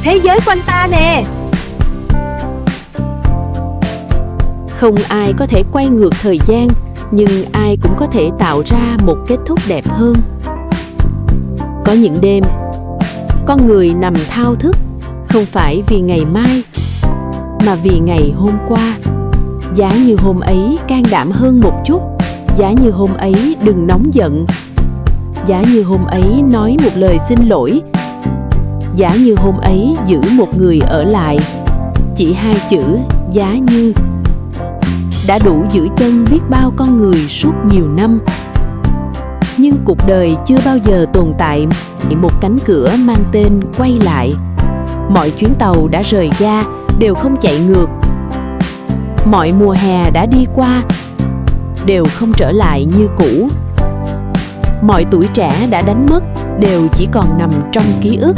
thế giới quanh ta nè. Không ai có thể quay ngược thời gian, nhưng ai cũng có thể tạo ra một kết thúc đẹp hơn. Có những đêm, con người nằm thao thức, không phải vì ngày mai, mà vì ngày hôm qua. Giá như hôm ấy can đảm hơn một chút, giá như hôm ấy đừng nóng giận, giá như hôm ấy nói một lời xin lỗi, giá như hôm ấy giữ một người ở lại. Chỉ 2 chữ giá như đã đủ giữ chân biết bao con người suốt nhiều năm. Nhưng cuộc đời chưa bao giờ tồn tại một cánh cửa mang tên quay lại. Mọi chuyến tàu đã rời ga đều không chạy ngược. Mọi mùa hè đã đi qua đều không trở lại như cũ. Mọi tuổi trẻ đã đánh mất đều chỉ còn nằm trong ký ức.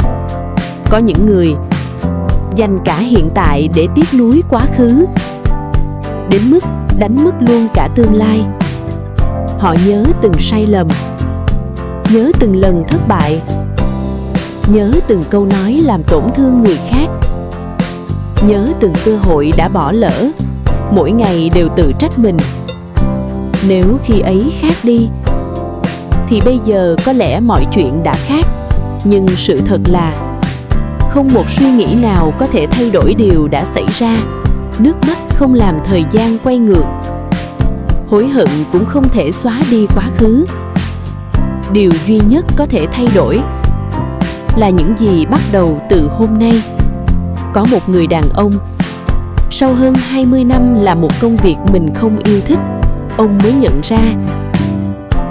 Có những người dành cả hiện tại để tiếc nuối quá khứ, đến mức đánh mất luôn cả tương lai. Họ nhớ từng sai lầm, nhớ từng lần thất bại, nhớ từng câu nói làm tổn thương người khác, nhớ từng cơ hội đã bỏ lỡ. Mỗi ngày đều tự trách mình. Nếu khi ấy khác đi thì bây giờ có lẽ mọi chuyện đã khác. Nhưng sự thật là không một suy nghĩ nào có thể thay đổi điều đã xảy ra. Nước mắt không làm thời gian quay ngược, hối hận cũng không thể xóa đi quá khứ. Điều duy nhất có thể thay đổi là những gì bắt đầu từ hôm nay. Có một người đàn ông, sau hơn 20 năm làm một công việc mình không yêu thích, ông mới nhận ra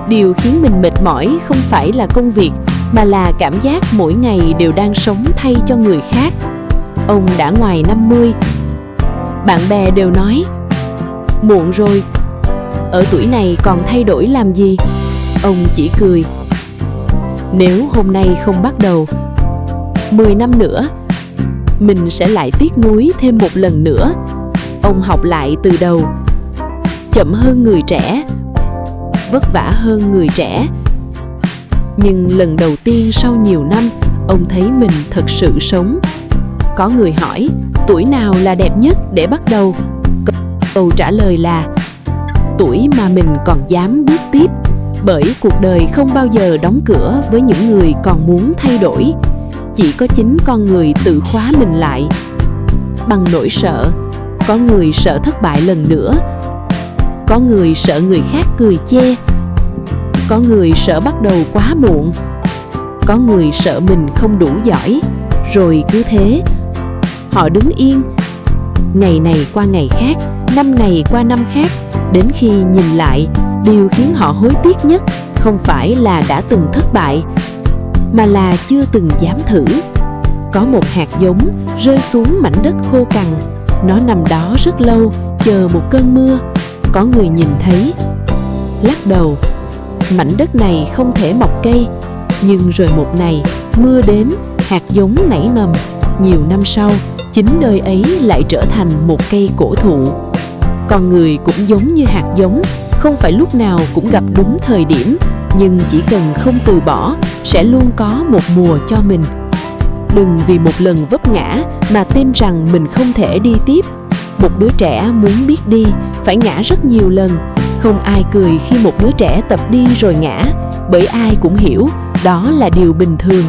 điều khiến mình mệt mỏi không phải là công việc, mà là cảm giác mỗi ngày đều đang sống thay cho người khác. Ông đã ngoài 50. Bạn bè đều nói muộn rồi, ở tuổi này còn thay đổi làm gì. Ông chỉ cười. Nếu hôm nay không bắt đầu, 10 năm nữa mình sẽ lại tiếc nuối thêm một lần nữa. Ông học lại từ đầu, chậm hơn người trẻ, vất vả hơn người trẻ. Nhưng lần đầu tiên sau nhiều năm, ông thấy mình thật sự sống. Có người hỏi, tuổi nào là đẹp nhất để bắt đầu? Câu trả lời là tuổi mà mình còn dám bước tiếp. Bởi cuộc đời không bao giờ đóng cửa với những người còn muốn thay đổi. Chỉ có chính con người tự khóa mình lại bằng nỗi sợ. Có người sợ thất bại lần nữa, có người sợ người khác cười chê, có người sợ bắt đầu quá muộn, có người sợ mình không đủ giỏi. Rồi cứ thế họ đứng yên, ngày này qua ngày khác, năm này qua năm khác. Đến khi nhìn lại, điều khiến họ hối tiếc nhất không phải là đã từng thất bại, mà là chưa từng dám thử. Có một hạt giống rơi xuống mảnh đất khô cằn. Nó nằm đó rất lâu, chờ một cơn mưa. Có người nhìn thấy, lắc đầu. Mảnh đất này không thể mọc cây. Nhưng rồi một ngày, mưa đến, hạt giống nảy mầm. Nhiều năm sau, chính nơi ấy lại trở thành một cây cổ thụ. Con người cũng giống như hạt giống, không phải lúc nào cũng gặp đúng thời điểm, nhưng chỉ cần không từ bỏ, sẽ luôn có một mùa cho mình. Đừng vì một lần vấp ngã mà tin rằng mình không thể đi tiếp. Một đứa trẻ muốn biết đi, phải ngã rất nhiều lần. Không ai cười khi một đứa trẻ tập đi rồi ngã, bởi ai cũng hiểu đó là điều bình thường.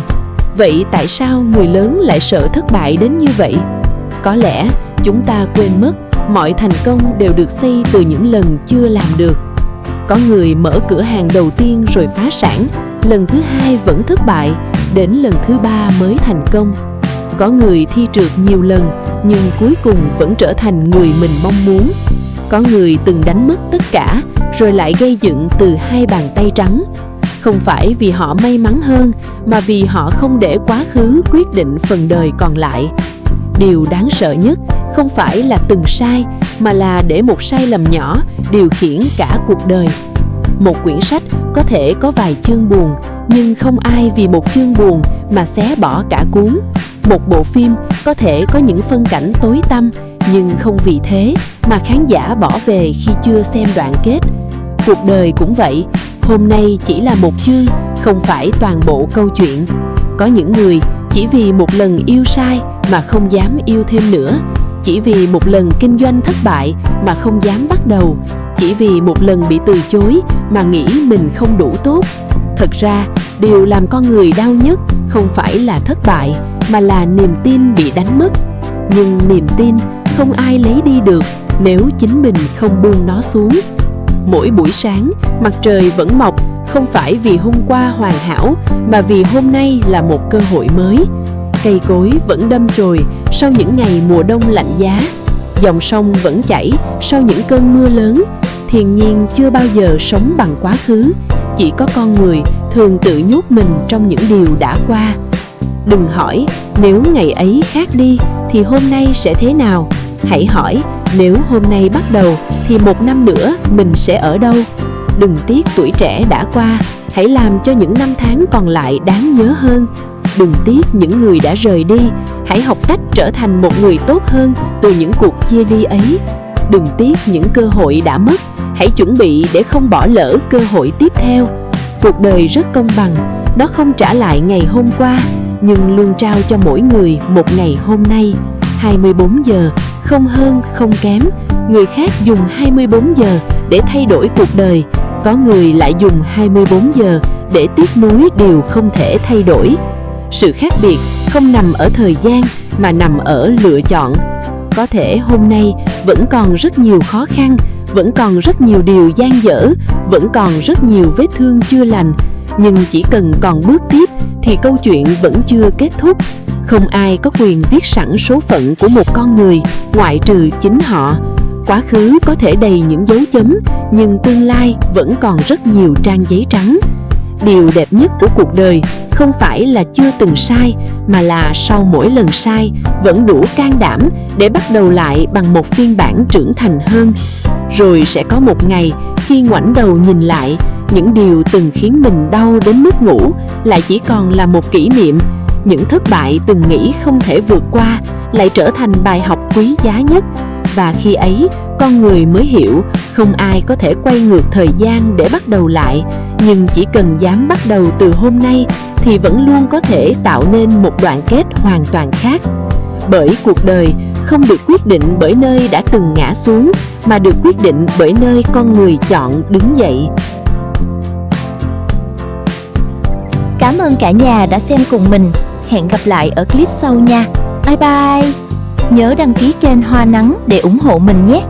Vậy tại sao người lớn lại sợ thất bại đến như vậy? Có lẽ chúng ta quên mất mọi thành công đều được xây từ những lần chưa làm được. Có người mở cửa hàng đầu tiên rồi phá sản, lần thứ 2 vẫn thất bại, đến lần thứ 3 mới thành công. Có người thi trượt nhiều lần nhưng cuối cùng vẫn trở thành người mình mong muốn. Có người từng đánh mất tất cả rồi lại gây dựng từ 2 bàn tay trắng. Không phải vì họ may mắn hơn, mà vì họ không để quá khứ quyết định phần đời còn lại. Điều đáng sợ nhất không phải là từng sai, mà là để một sai lầm nhỏ điều khiển cả cuộc đời. Một quyển sách có thể có vài chương buồn, nhưng không ai vì một chương buồn mà xé bỏ cả cuốn. Một bộ phim có thể có những phân cảnh tối tăm, nhưng không vì thế mà khán giả bỏ về khi chưa xem đoạn kết. Cuộc đời cũng vậy, hôm nay chỉ là một chương, không phải toàn bộ câu chuyện. Có những người chỉ vì một lần yêu sai mà không dám yêu thêm nữa, chỉ vì một lần kinh doanh thất bại mà không dám bắt đầu, chỉ vì một lần bị từ chối mà nghĩ mình không đủ tốt. Thật ra, điều làm con người đau nhất không phải là thất bại, mà là niềm tin bị đánh mất. Nhưng niềm tin không ai lấy đi được nếu chính mình không buông nó xuống. Mỗi buổi sáng, mặt trời vẫn mọc, không phải vì hôm qua hoàn hảo, mà vì hôm nay là một cơ hội mới. Cây cối vẫn đâm chồi sau những ngày mùa đông lạnh giá. Dòng sông vẫn chảy sau những cơn mưa lớn. Thiên nhiên chưa bao giờ sống bằng quá khứ, chỉ có con người thường tự nhốt mình trong những điều đã qua. Đừng hỏi nếu ngày ấy khác đi thì hôm nay sẽ thế nào. Hãy hỏi nếu hôm nay bắt đầu thì 1 năm nữa mình sẽ ở đâu. Đừng tiếc tuổi trẻ đã qua, hãy làm cho những năm tháng còn lại đáng nhớ hơn. Đừng tiếc những người đã rời đi, hãy học cách trở thành một người tốt hơn từ những cuộc chia ly ấy. Đừng tiếc những cơ hội đã mất, hãy chuẩn bị để không bỏ lỡ cơ hội tiếp theo. Cuộc đời rất công bằng, nó không trả lại ngày hôm qua, nhưng luôn trao cho mỗi người một ngày hôm nay. 24 giờ, không hơn không kém. Người khác dùng 24 giờ để thay đổi cuộc đời, có người lại dùng 24 giờ để tiếp nối điều không thể thay đổi. Sự khác biệt không nằm ở thời gian mà nằm ở lựa chọn. Có thể hôm nay vẫn còn rất nhiều khó khăn, vẫn còn rất nhiều điều dang dở, vẫn còn rất nhiều vết thương chưa lành, nhưng chỉ cần còn bước tiếp thì câu chuyện vẫn chưa kết thúc. Không ai có quyền viết sẵn số phận của một con người ngoại trừ chính họ. Quá khứ có thể đầy những dấu chấm, nhưng tương lai vẫn còn rất nhiều trang giấy trắng. Điều đẹp nhất của cuộc đời không phải là chưa từng sai, mà là sau mỗi lần sai vẫn đủ can đảm để bắt đầu lại bằng một phiên bản trưởng thành hơn. Rồi sẽ có một ngày khi ngoảnh đầu nhìn lại, những điều từng khiến mình đau đến mức ngủ lại chỉ còn là một kỷ niệm. Những thất bại từng nghĩ không thể vượt qua lại trở thành bài học quý giá nhất. Và khi ấy, con người mới hiểu không ai có thể quay ngược thời gian để bắt đầu lại, nhưng chỉ cần dám bắt đầu từ hôm nay thì vẫn luôn có thể tạo nên một đoạn kết hoàn toàn khác. Bởi cuộc đời không được quyết định bởi nơi đã từng ngã xuống, mà được quyết định bởi nơi con người chọn đứng dậy. Cảm ơn cả nhà đã xem cùng mình. Hẹn gặp lại ở clip sau nha. Bye bye. Nhớ đăng ký kênh Hoa Nắng để ủng hộ mình nhé.